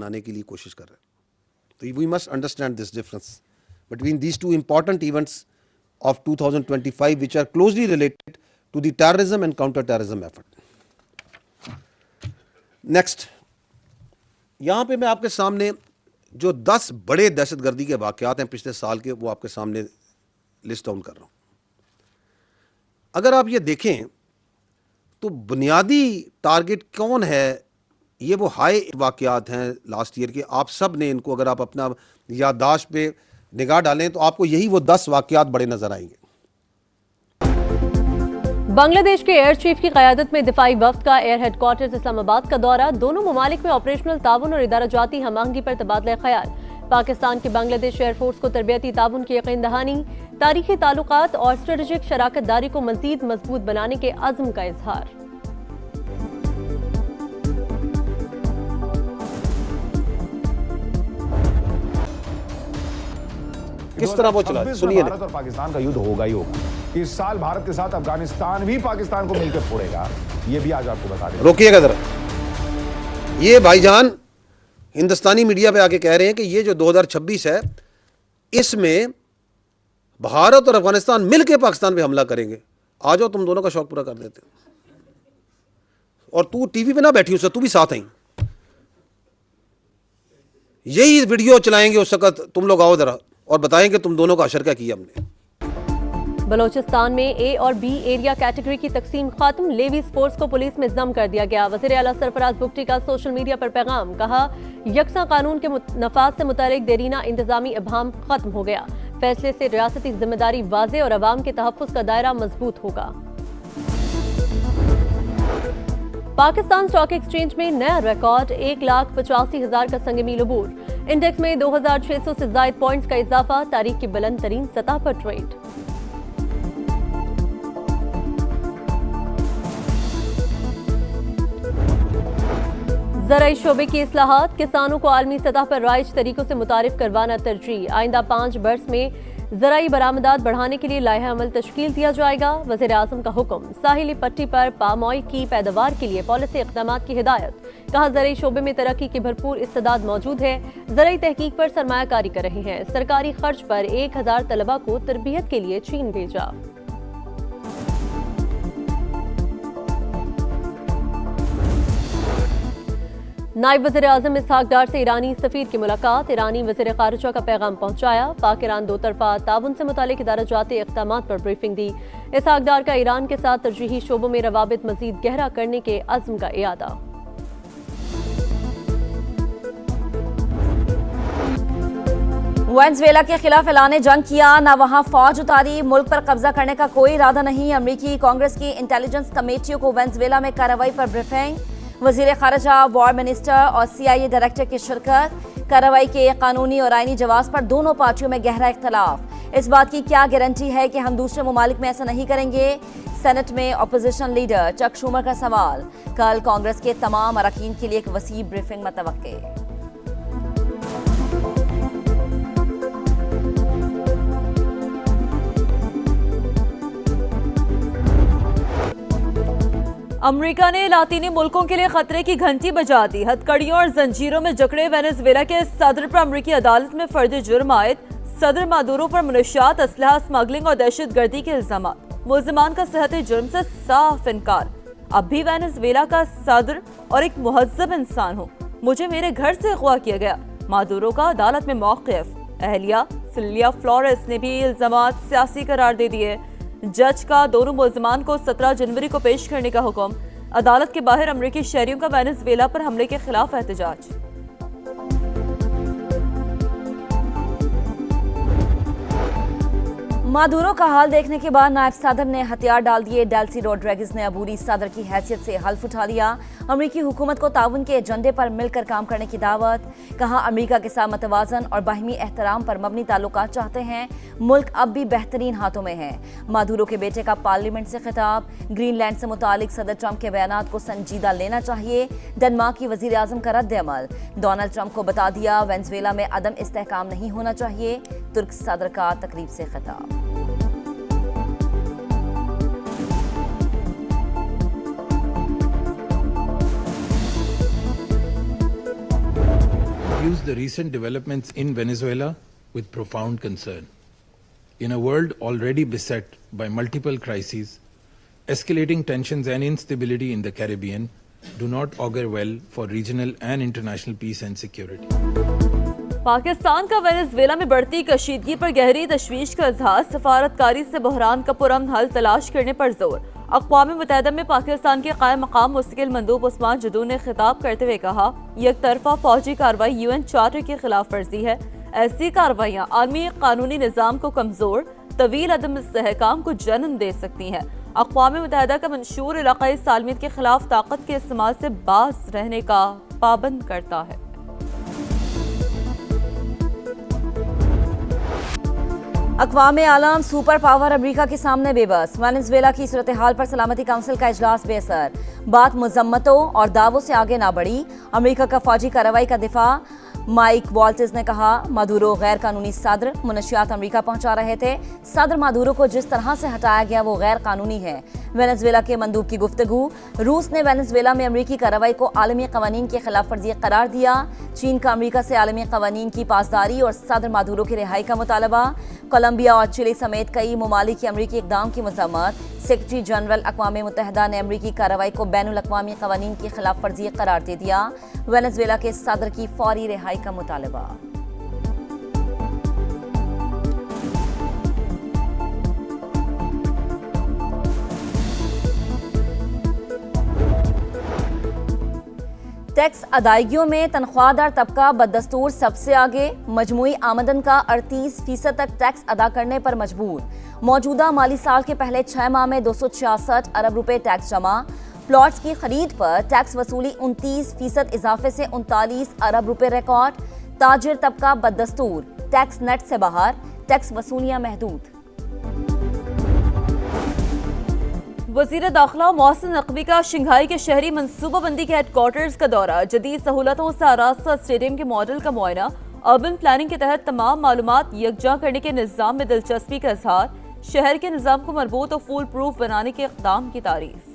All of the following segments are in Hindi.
बनाने के लिए कोशिश कर रहे हैं। तो we must understand this difference between these two important events of 2025 which are closely related to the terrorism and counter-terrorism effort. Next, यहाँ पे मैं आपके सामने जो 10 बड़े दहशतगर्दी के वाक़यात हैं पिछले साल के, वो आपके सामने लिस्ट डाउन कर रहा हूँ। अगर आप ये देखें तो बुनियादी टारगेट कौन है, ये वो हाई वाक़यात हैं लास्ट ईयर के। आप सब ने इनको अगर आप अपना याददाश्त पे निगाह डालें तो आपको यही वो 10 वाक़यात बड़े नजर आएंगे। बांग्लादेश के एयर चीफ की क़यादत में दिफाई वफ्द का एयर हेडक्वार्टर्स इस्लामाबाद का दौरा, दोनों ममालिक में ऑपरेशनल ताउन और इदारा-जाती हमआहंगी पर तबादला ख्याल। पाकिस्तान की बांग्लादेश एयरफोर्स को तरबियती ताउन की यकीन दहानी, तारीखी ताल्लुकात और स्ट्रेटेजिक शराकत दारी को मज़ीद मजबूत बनाने के अज़्म का इजहार। किस तरह वो चला, सुनिए। भारत और पाकिस्तान का युद्ध होगा ही होगा। इस साल भारत के साथ अफगानिस्तान भी पाकिस्तान को मिलकर फोड़ेगा, ये भी आज आपको बता दें। रोकिएगा जरा, ये भाईजान हिंदुस्तानी मीडिया पे आके कह रहे हैं कि ये जो 2026 है इसमें भारत और अफगानिस्तान मिलकर पाकिस्तान पे हमला करेंगे। आ जाओ, तुम दोनों का शौक पूरा कर देते। और तू टीवी पे ना बैठी उससे, तू भी साथ आई। यही वीडियो चलाएंगे उस वक्त, तुम लोग आओ जरा और बताएंगे तुम दोनों का अशर क्या किया हमने। बलोचिस्तान में ए और बी एरिया कैटेगरी की तकसीम खत्म, लेवीज फोर्स को पुलिस में जम कर दिया गया। वज़ीर आला सरफराज बुगटी का सोशल मीडिया पर पैगाम, कहा यकसा कानून के नफाज से मुतालिक देरीना इंतजामी इबहम खत्म हो गया। फैसले से रियासती जिम्मेदारी वाज़े और अवाम के तहफ़्फ़ुज़ का दायरा मजबूत होगा। पाकिस्तान स्टॉक एक्सचेंज में नया रिकॉर्ड, 1,85,000 का संग मील अबूर। इंडेक्स में 2,600 से ज़ायद पॉइंट्स का इजाफा, तारीख की बुलंद तरीन सतह पर ट्रेड। ज़राई शोबे की इस्लाहात, किसानों को आलमी सतह पर राइज तरीकों से मुतारिफ करवाना तरजीह। आइंदा 5 बरस में ज़राई बरामदात बढ़ाने के लिए लाइहा अमल तश्कील दिया जाएगा। वज़ीर आज़म का हुक्म, साहिली पट्टी पर पाम ऑयल की पैदावार के लिए पॉलिसी इक़दामात की हिदायत। कहा ज़राई शोबे में तरक्की की भरपूर इस्तेदाद मौजूद है, ज़राई तहकीक पर सरमायाकारी कर रहे हैं। सरकारी खर्च पर 1000 तलबा को तरबियत के लिए चीन भेजा। नायब वज़ीर आज़म इसहाक डार से ईरानी सफ़ीर की मुलाकात, ईरानी वज़ीर ख़ारिजा का पैगाम पहुँचाया। पाक ईरान दो तरफ़ा ताउन से मुतालिक इदारा-जाती इक़दामात पर ब्रीफिंग दी। इसहाक डार का ईरान के साथ तरजीही शोबों में रवाबित मज़ीद गहरा करने के अज़्म का इयादा। वेनेज़ुएला के खिलाफ ऐलान जंग किया, न वहां फौज उतारी, मुल्क पर कब्जा करने का कोई इरादा नहीं। अमरीकी कांग्रेस की इंटेलिजेंस कमेटियों को वेनेज़ुएला में कार्रवाई पर ब्रीफिंग, वज़ीर ख़ारिजा, वॉर मिनिस्टर और CIA डायरेक्टर की शिरकत। कार्रवाई के कानूनी और आईनी जवाब पर दोनों पार्टियों में गहरा इख्तलाफ। इस बात की क्या गारंटी है कि हम दूसरे ममालिक में ऐसा नहीं करेंगे? सेनेट में अपोजिशन लीडर चक शूमर का सवाल। कल कांग्रेस के तमाम अरकान के लिए एक वसी ब्रीफिंग मुतवक्के। अमेरिका ने लातीनी मुल्कों के लिए खतरे की घंटी बजा दी। हथकड़ियों और जंजीरों में जकड़े वेनेज़ुएला के सदर पर अमेरिकी अदालत में फर्द जुर्म आयद। सदर मादुरो पर मनशियात, असलहा, स्मगलिंग और दहशतगर्दी के इल्जाम। मुल्ज़िमान का सेहत जुर्म से साफ इनकार। अब भी वेनेज़ुएला का सदर और एक मुहज़्ज़ब इंसान हूँ, मुझे मेरे घर से अगवा किया गया। मादुरो का अदालत में मौक़िफ़। अहलिया सिल्विया फ्लोरेस ने भी इल्जामात सियासी करार दे दिए। जज का दोनों मुल्ज़िमान को 17 जनवरी को पेश करने का हुक्म। अदालत के बाहर अमेरिकी शहरियों का वेनेज़ुएला पर हमले के खिलाफ एहतजाज। मादुरो का हाल देखने के बाद नायब सदर ने हथियार डाल दिए। डेल्सी रोड्रिगेज ने अबूरी सदर की हैसियत से हल्फ उठा लिया। अमेरिकी हुकूमत को ताउन के एजेंडे पर मिलकर काम करने की दावत। कहा अमेरिका के साथ मतवाजन और बाहिमी एहतराम पर मबनी ताल्लुकात चाहते हैं। मुल्क अब भी बेहतरीन हाथों में है। मादुरो के बेटे का पार्लियामेंट से खिताब। ग्रीनलैंड से मुतालिक सदर ट्रंप के बयानात को संजीदा लेना चाहिए। डेनमार्क की वजीर आजम का रद्द अमल। डोनाल्ड ट्रंप को बता दिया वेनेज़ुएला में अदम इस्तेहकाम नहीं होना चाहिए। तुर्क सदर का तकरीब से खिताब। the recent developments in Venezuela with profound concern. In a world already beset by multiple crises, escalating tensions and instability in the Caribbean do not augur well for regional and international peace and security. Pakistan का वेनेजुएला में बढ़ती कशीदगी पर गहरी तशवीश का इजहार, सफारतकारी से बहरान का पुरअमन हल तलाश करने पर जोर। अक़वाम मुत्तहिदा में पाकिस्तान के कायम मकाम मुस्तकिल मंदूब उस्मान जदू ने खिताब करते हुए कहा, एक तरफा फौजी कार्रवाई UN चार्टर की खिलाफ वर्जी है। ऐसी कार्रवाइयाँ आलमी कानूनी निज़ाम को कमजोर, तवील अदम इस्तेहकाम को जन्म दे सकती हैं। अक़वाम मुत्तहिदा का मंशूर इलाक़ाई सालमियत के खिलाफ ताकत के इस्तेमाल से बाज रहने का पाबंद करता है। अक़वाम आलम सुपर पावर अमरीका के सामने बेबस, वेनेजुएला की सूरत हाल पर सलामती काउंसिल का इजलास बेअसर, बात मजम्मतों और दावों से आगे ना बढ़ी। अमरीका का फौजी कार्रवाई का दिफा, माइक वाल्टेज ने कहा, मादुरो गैर कानूनी सदर, मुनशियात अमरीका पहुंचा रहे थे। सदर मादुरो को जिस तरह से हटाया गया वो गैर कानूनी है। वेनेजुएला के मंदूब की गुफ्तगू, रूस ने वेनेजुएला में अमरीकी कार्रवाई को आलमी कवानीन की खिलाफ वर्जी करार दिया। चीन का अमरीका से आलमी कवानीन की पासदारी और सदर मादुरो की रिहाई का मुतालबा। कोलंबिया और चिली समेत कई ममालिक की अमरीकी इक़दाम की मज़म्मत। सेक्रेटरी जनरल अक़वाम मुत्तहिदा ने अमरीकी कार्रवाई को बैनुल अक़वामी क़वानीन की खिलाफ वर्जी करार दे दिया। वेनेजुएला के सदर की फौरी रिहाई का मुतालबा। टैक्स अदायगियों में तनख्वाहदार तबका बदस्तूर सबसे आगे, मजमूई आमदन का 38% तक टैक्स अदा करने पर मजबूर। मौजूदा माली साल के पहले 6 माह में 266 अरब रुपए टैक्स जमा। प्लॉट्स की खरीद पर टैक्स वसूली 29% इजाफे से 39 अरब रुपए रिकॉर्ड। ताजिर तबका बदस्तूर, टैक्स नेट से बाहर, टैक्स वसूलियां महदूद। वज़ीर दाखिला मोहसिन नकवी का शंघाई के शहरी मनसूबाबंदी के हेडक्वार्टर्स का दौरा, जदीद सहूलतों से आरास्ता स्टेडियम के मॉडल का मुआयना, अर्बन प्लानिंग के तहत तमाम मालूमात यकजा करने के निज़ाम में दिलचस्पी का इजहार, शहर के निज़ाम को मजबूत और फूल प्रूफ बनाने के इक़दाम की तारीफ।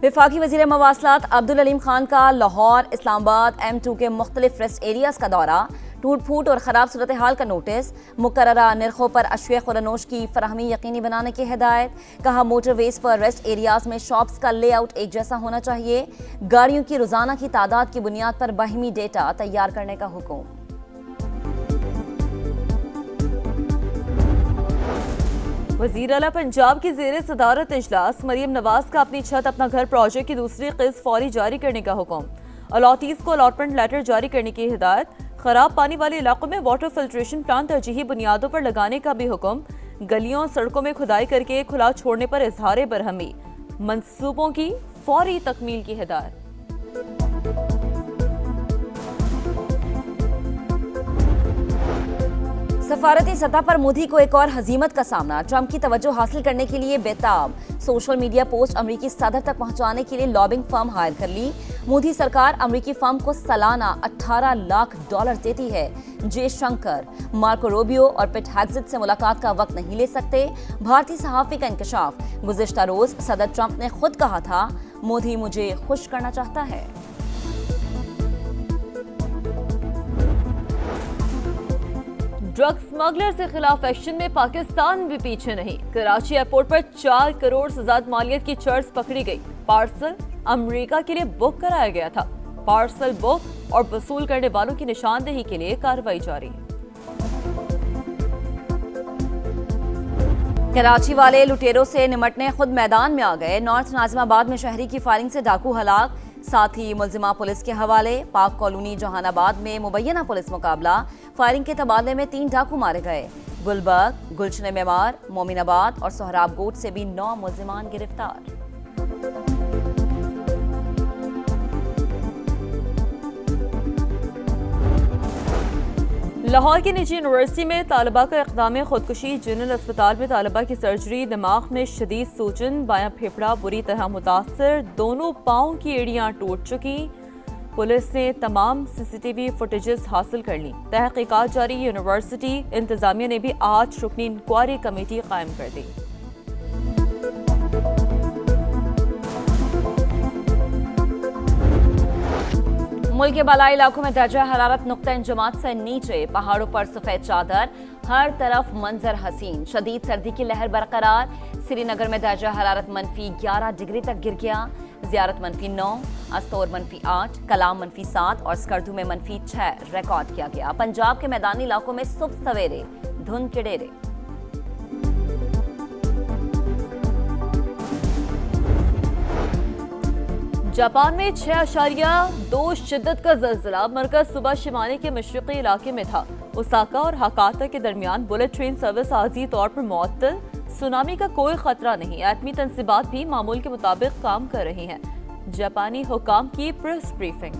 वफाकी वज़ीर मवासलात अब्दुल अलीम खान का लाहौर, इस्लामाबाद, M2 के मुख्तलिफ रेस्ट एरियाज का दौरा, टूट फूट और ख़राब सूरत हाल का नोटिस, मुकर्ररा नरखों पर अश्वे खुरनोश की फराहमी यकीनी बनाने की हिदायत। कहा, मोटरवेज पर रेस्ट एरियाज में शॉप्स का लेआउट एक जैसा होना चाहिए। गाड़ियों की रोज़ाना की तादाद की बुनियाद पर बाहिमी डेटा तैयार करने का हुक्म। वज़ीर आला पंजाब की ज़ेर सदारत इजलास, मरियम नवाज का अपनी छत अपना घर प्रोजेक्ट की दूसरी किस्त फौरी जारी करने का हुक्म। अलॉटीज को अलॉटमेंट लेटर जारी करने की हिदायत। खराब पानी वाले इलाकों में वाटर फिल्ट्रेशन प्लांट तरजीही बुनियादों पर लगाने का भी हुक्म। गलियों सड़कों में खुदाई करके खुला छोड़ने पर इजहार बरहमी। मंसूबों की फौरी तकमील की हिदायत। सफारती सतह पर मोदी को एक और हजीमत का सामना, ट्रंप की तवज्जो हासिल करने के लिए बेताब। सोशल मीडिया पोस्ट अमरीकी सदर तक पहुंचाने के लिए लॉबिंग फर्म हायर कर ली। मोदी सरकार अमरीकी फर्म को सालाना $18 लाख देती है। जयशंकर, मार्को रूबियो और पिट हेग्सेट से मुलाकात का वक्त नहीं ले सकते। भारतीय सहाफ़ी का इंकशाफ, गुज़िश्ता रोज सदर ट्रंप ने खुद कहा था, मोदी मुझे खुश करना चाहता है। ड्रग स्मगलर के खिलाफ एक्शन में पाकिस्तान भी पीछे नहीं। कराची एयरपोर्ट पर 4 करोड़ से ज्यादा मालियत की चर्च पकड़ी गई। पार्सल अमेरिका के लिए बुक कराया गया था। पार्सल बुक और वसूल करने वालों की निशानदेही के लिए कार्रवाई जारी है। कराची वाले लुटेरों से निमटने खुद मैदान में आ गए। नॉर्थ नाजिमाबाद में शहरी की फायरिंग से डाकू हलाक, साथ ही मुलजिमा पुलिस के हवाले। पाक कॉलोनी जहानाबाद में मुबैना पुलिस मुकाबला, फायरिंग के तबादले में 3 डाकू मारे गए। गुलबर्ग, गुलशन मेमार, मोमिनाबाद और सोहराब गोट से भी 9 मुलजिमान गिरफ्तार। लाहौर की निजी यूनिवर्सिटी में तालिबा का इक़दाम खुदकुशी। जनरल अस्पताल में तालिबा की सर्जरी, दिमाग में शदीद सूजन, बायां फेफड़ा बुरी तरह मुतासर, दोनों पाँव की एड़ियाँ टूट चुकी। पुलिस ने तमाम CCTV फुटेजेस हासिल कर ली। तहकीकात जारी। यूनिवर्सिटी इंतजामिया ने भी 8 रुकनी इंक्वायरी कमेटी कायम कर दी। मुल्क के बालाई इलाकों में दर्जा हरारत नुक्ता इंजमात से नीचे, पहाड़ों पर सफेद चादर, हर तरफ मंजर हसीन। शदीद सर्दी की लहर बरकरार, श्रीनगर में दर्जा हरारत -11 डिग्री तक गिर गया। ज़ियारत -9, अस्तौर -8, कलाम -7 और स्कर्दू में -6 रिकॉर्ड किया गया। पंजाब के मैदानी इलाकों में सुबह सवेरे धुंध के डेरे। जापान में 6.2 शिद्दत का ज़लज़ला मरकज़ सुबह शिमाली के मशरक़ी इलाके में था। ओसाका और हाकाता के दरमियान बुलेट ट्रेन सर्विस आर्जी तौर पर मुअत्तल। सुनामी का कोई खतरा नहीं। एटमी तंसीबात भी मामूल के मुताबिक काम कर रही हैं। जापानी हुकाम की प्रेस ब्रीफिंग।